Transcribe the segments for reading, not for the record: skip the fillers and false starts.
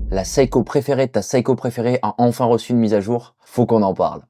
La Seiko préférée de ta Seiko préférée a enfin reçu une mise à jour. Faut qu'on en parle.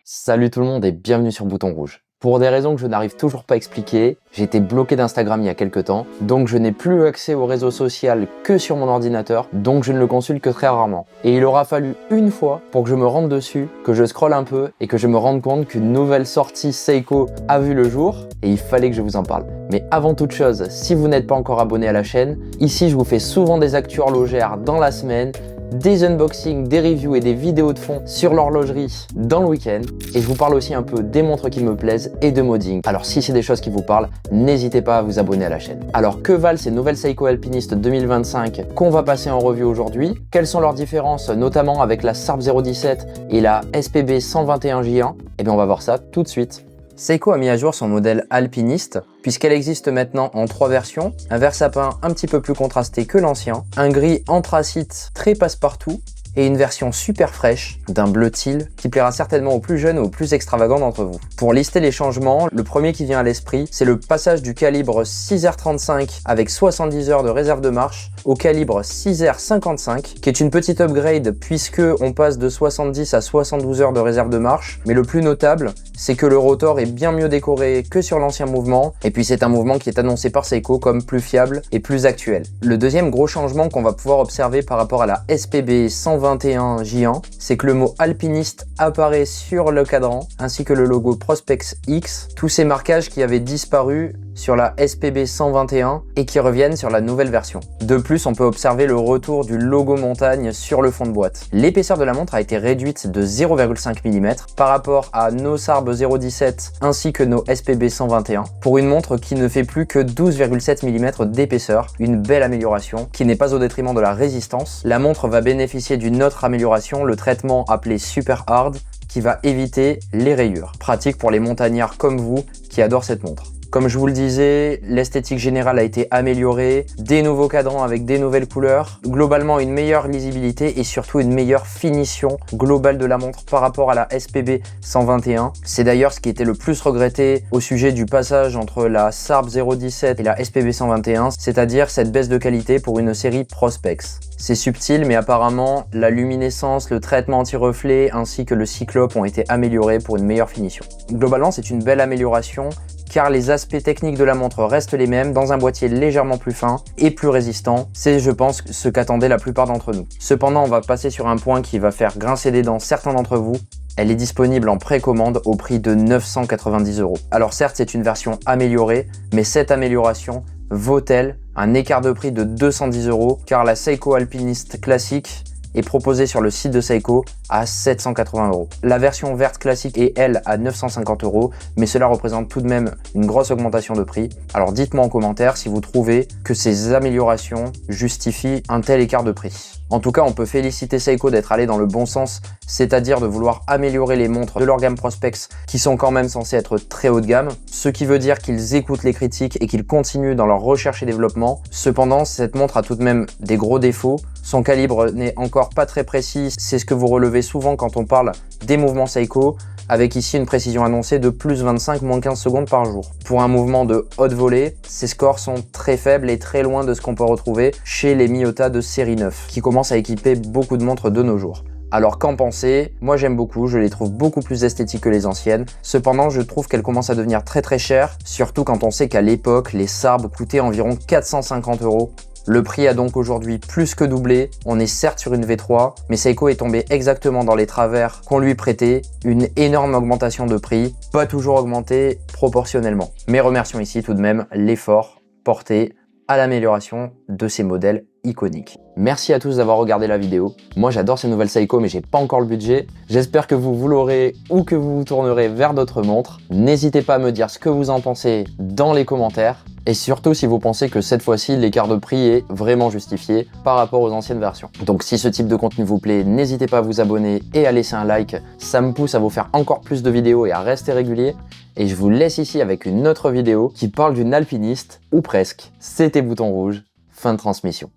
Salut tout le monde et bienvenue sur Bouton Rouge. Pour des raisons que je n'arrive toujours pas à expliquer, j'ai été bloqué d'Instagram il y a quelques temps, donc je n'ai plus accès au réseau social que sur mon ordinateur, donc je ne le consulte que très rarement. Et il aura fallu une fois pour que je me rende dessus, que je scrolle un peu et que je me rende compte qu'une nouvelle sortie Seiko a vu le jour et il fallait que je vous en parle. Mais avant toute chose, si vous n'êtes pas encore abonné à la chaîne, ici je vous fais souvent des actus horlogères dans la semaine, des unboxings, des reviews et des vidéos de fond sur l'horlogerie dans le week-end. Et je vous parle aussi un peu des montres qui me plaisent et de modding. Alors si c'est des choses qui vous parlent, n'hésitez pas à vous abonner à la chaîne. Alors que valent ces nouvelles Seiko Alpinist 2025 qu'on va passer en revue aujourd'hui? Quelles sont leurs différences, notamment avec la SARB 017 et la SPB 121J1? Eh bien on va voir ça tout de suite. Seiko a mis à jour son modèle Alpinist puisqu'elle existe maintenant en 3 versions, un vert sapin un petit peu plus contrasté que l'ancien, un gris anthracite très passe-partout et une version super fraîche d'un bleu teal qui plaira certainement aux plus jeunes et aux plus extravagants d'entre vous. Pour lister les changements, le premier qui vient à l'esprit, c'est le passage du calibre 6R35 avec 70 heures de réserve de marche au calibre 6R55, qui est une petite upgrade puisque on passe de 70 à 72 heures de réserve de marche, mais le plus notable, c'est que le rotor est bien mieux décoré que sur l'ancien mouvement, et puis c'est un mouvement qui est annoncé par Seiko comme plus fiable et plus actuel. Le deuxième gros changement qu'on va pouvoir observer par rapport à la SPB 121J1, c'est que le mot alpiniste apparaît sur le cadran, ainsi que le logo Prospex X, tous ces marquages qui avaient disparu sur la SPB 121 et qui reviennent sur la nouvelle version. De plus, on peut observer le retour du logo montagne sur le fond de boîte. L'épaisseur de la montre a été réduite de 0,5 mm par rapport à nos SARB 017 ainsi que nos SPB 121 pour une montre qui ne fait plus que 12,7 mm d'épaisseur, une belle amélioration qui n'est pas au détriment de la résistance. La montre va bénéficier d'une autre amélioration, le traitement appelé Super Hard, qui va éviter les rayures. Pratique pour les montagnards comme vous qui adorent cette montre. Comme je vous le disais, l'esthétique générale a été améliorée, des nouveaux cadrans avec des nouvelles couleurs, globalement une meilleure lisibilité et surtout une meilleure finition globale de la montre par rapport à la SPB 121. C'est d'ailleurs ce qui était le plus regretté au sujet du passage entre la SARB 017 et la SPB 121, c'est-à-dire cette baisse de qualité pour une série Prospex. C'est subtil, mais apparemment, la luminescence, le traitement anti-reflet ainsi que le cyclope ont été améliorés pour une meilleure finition. Globalement, c'est une belle amélioration car les aspects techniques de la montre restent les mêmes dans un boîtier légèrement plus fin et plus résistant. C'est, je pense, ce qu'attendaient la plupart d'entre nous. Cependant, on va passer sur un point qui va faire grincer des dents certains d'entre vous. Elle est disponible en précommande au prix de 990 €. Alors certes, c'est une version améliorée, mais cette amélioration vaut-elle un écart de prix de 210 € car la Seiko Alpinist classique est proposée sur le site de Seiko à 780 €. La version verte classique est elle à 950 €, mais cela représente tout de même une grosse augmentation de prix. Alors dites-moi en commentaire si vous trouvez que ces améliorations justifient un tel écart de prix. En tout cas, on peut féliciter Seiko d'être allé dans le bon sens, c'est-à-dire de vouloir améliorer les montres de leur gamme Prospex qui sont quand même censées être très haut de gamme, ce qui veut dire qu'ils écoutent les critiques et qu'ils continuent dans leur recherche et développement. Cependant, cette montre a tout de même des gros défauts. Son calibre n'est encore pas très précis, c'est ce que vous relevez souvent quand on parle des mouvements Seiko, avec ici une précision annoncée de plus 25, moins 15 secondes par jour. Pour un mouvement de haute volée, ces scores sont très faibles et très loin de ce qu'on peut retrouver chez les Miyota de série 9, qui commencent à équiper beaucoup de montres de nos jours. Alors qu'en penser? Moi j'aime beaucoup, je les trouve beaucoup plus esthétiques que les anciennes. Cependant, je trouve qu'elles commencent à devenir très chères, surtout quand on sait qu'à l'époque, les SARB coûtaient environ 450 €. Le prix a donc aujourd'hui plus que doublé, on est certes sur une V3, mais Seiko est tombé exactement dans les travers qu'on lui prêtait, une énorme augmentation de prix, pas toujours augmentée proportionnellement. Mais remercions ici tout de même l'effort porté à l'amélioration de ces modèles iconiques. Merci à tous d'avoir regardé la vidéo. Moi j'adore ces nouvelles Seiko mais j'ai pas encore le budget. J'espère que vous l'aurez ou que vous vous tournerez vers d'autres montres. N'hésitez pas à me dire ce que vous en pensez dans les commentaires. Et surtout si vous pensez que cette fois-ci l'écart de prix est vraiment justifié par rapport aux anciennes versions. Donc si ce type de contenu vous plaît, n'hésitez pas à vous abonner et à laisser un like. Ça me pousse à vous faire encore plus de vidéos et à rester régulier. Et je vous laisse ici avec une autre vidéo qui parle d'une alpiniste, ou presque. C'était Bouton Rouge, fin de transmission.